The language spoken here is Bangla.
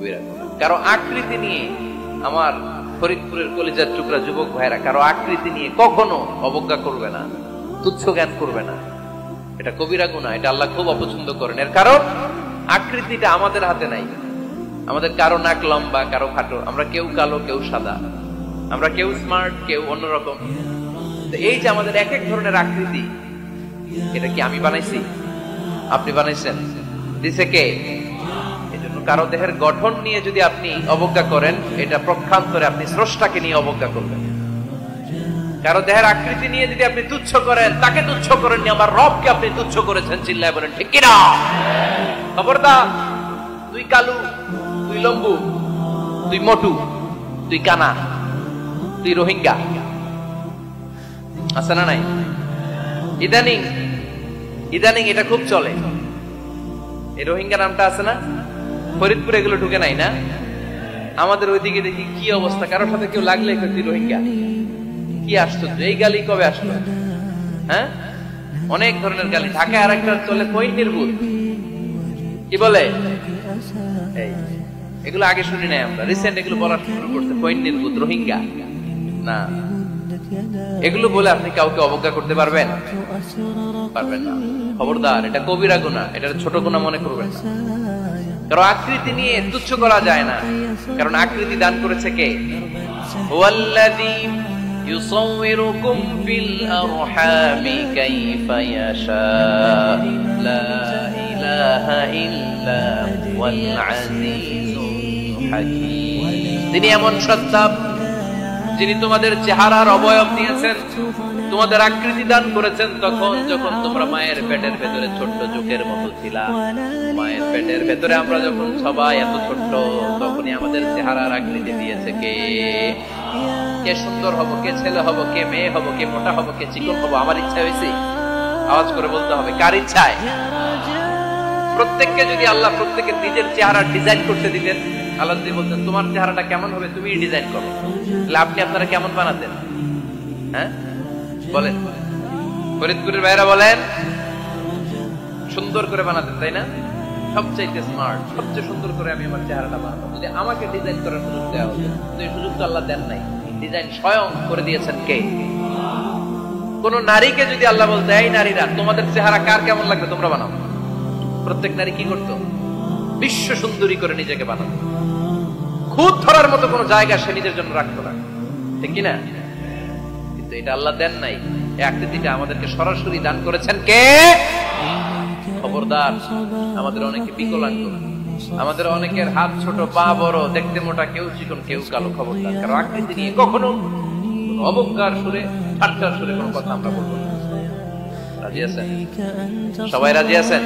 কবিরা গুনাহ। কারো আকৃতি নিয়ে, আমার ফরিদপুরের কলিজার টুকরা যুবক ভাইরা, কারো আকৃতি নিয়ে কখনো অবজ্ঞা করবে না, তুচ্ছ জ্ঞান করবে না। এটা কবিরা গুনাহ, এটা আল্লাহ খুব অপছন্দ করেন। এর কারণ আকৃতিটা আমাদের হাতে নাই। আমাদের কারো নাক লম্বা, কারো খাটো, আমরা কেউ কালো, কেউ সাদা, আমরা কেউ স্মার্ট, কেউ অন্যরকম। এই যে আমাদের এক এক ধরনের আকৃতি, এটা কি আমি বানাইছি? আপনি বানাইছেন? দিছে কে? এজন্য কারো দেহের গঠন নিয়ে যদি আপনি অবজ্ঞা করেন, এটা প্রক্ষান্তরে আপনি স্রষ্টাকে নিয়ে অবজ্ঞা করবেন। কারো দেহের আকৃতি নিয়ে যদি আপনি তুচ্ছ করেন, তাকে তুচ্ছ করেননি, আমার রবকে আপনি তুচ্ছ করেছেন। চিল্লায় বলেন ঠিক কিনা? খবরদার, তুই কালু, তুই লম্বু, তুই মোটু, তুই কানা, তুই রোহিঙ্গা, আছে না নাই? ইদানিং এটা খুব চলে। এই রোহিঙ্গা নামটা আছে না? ফরিদপুরে এগুলো ঢুকে নাই না? আমাদের ওইদিকে দেখি কি অবস্থা, কারোর সাথে কেউ লাগলে তুই রোহিঙ্গা। কি আশ্চর্য, এই গালি কবে আসলো? হ্যাঁ, অনেক ধরনের গালি। ঢাকায় আরেকটা চলে পৈন নির্বুত, কি বলে? এগুলো আগে শুনি নাই আমরা, রিসেন্ট এগুলো বলা শুরু করছে। পৈন নির্বুত, রোহিঙ্গা না, এগুলো বলে আপনি কাউকে অবজ্ঞা করতে পারবেন? পারবেন না। খবরদার, এটা কবিরা গুনাহ, এটা ছোট গুনাহ মনে করবেন না। কারণ আকৃতি নিয়ে তুচ্ছ করা যায় না, কারণ আকৃতি দান করেছে কে? হুয়াল্লাযী ইউসাউবিরুকুম ফিল আরহামি কাইফা ইয়াশা, লা ইলাহা ইল্লা হুয়াল আজিজুল হাকীম। তিনি এমন সত্তা যিনি তোমাদের চেহারার অবয়ব দিয়েছেন, তোমাদের আকৃতি দান করেছেন তখন যখন তোমরা মায়ের পেটের ভেতরে ছোট্ট জোকের মতো ছিলা। মায়ের পেটের ভেতরে আমরা যখন সবাই এত ছোট্ট, তখনই আমাদের চেহারার আকৃতি দিয়েছে কে? কে সুন্দর হব, কে ছেলে হব, কে মেয়ে হব, কে মোটা হব, কে চিকন হব, আমার ইচ্ছা হয়েছে? আওয়াজ করে বলতে হবে, কার ইচ্ছায়? প্রত্যেককে যদি আল্লাহ প্রত্যেকের নিজের চেহারা ডিজাইন করতে দিতেন, আল্লাহ যদি বলতেন তোমার চেহারাটা কেমন হবে তুমি ডিজাইন করো, তাহলে আপনি আপনারা কেমন বানাতেন? হ্যাঁ বলেন, ফরিদপুরের ভাইরা বলেন, সুন্দর করে বানাতেন তাই না? সবচাইতে স্মার্ট, সবচেয়ে সুন্দর করে আমি আমার চেহারাটা বানাবো। যদি আমাকে ডিজাইন করার সুযোগ দেওয়া হতো, এই সুযোগ তো আল্লাহ দেন নাই। ডিজাইন স্বয়ং করে দিয়েছেন কে? কোন নারীকে যদি আল্লাহ বলতে, এই নারীরা তোমাদের চেহারা কার কেমন লাগবে তোমরা বানাও, প্রত্যেক নারী কি করতো? বিশ্ব সুন্দরী করে নিজেকে বানাতো। খুদ ধরার মতো কোন জায়গা সে নিজের জন্য রাখতো না, ঠিক কিনা? কিন্তু এটা আল্লাহ দেন নাই। এই আকৃতিটা আমাদেরকে সরাসরি দান করেছেন কে? খবরদার, আমাদের অনেকে বিকলাঙ্গ, আমাদের অনেকের হাত ছোট, পা বড়, দেখতে মোটা, কেউ চিকন, কেউ কালো। খবরদার, কারণ আকৃতি নিয়ে কখনো অবজ্ঞার সুরে, ঠাট্টার সুরে কোনো কথা আমরা বলবো না। রাজি আছেন? সবাই রাজি আছেন?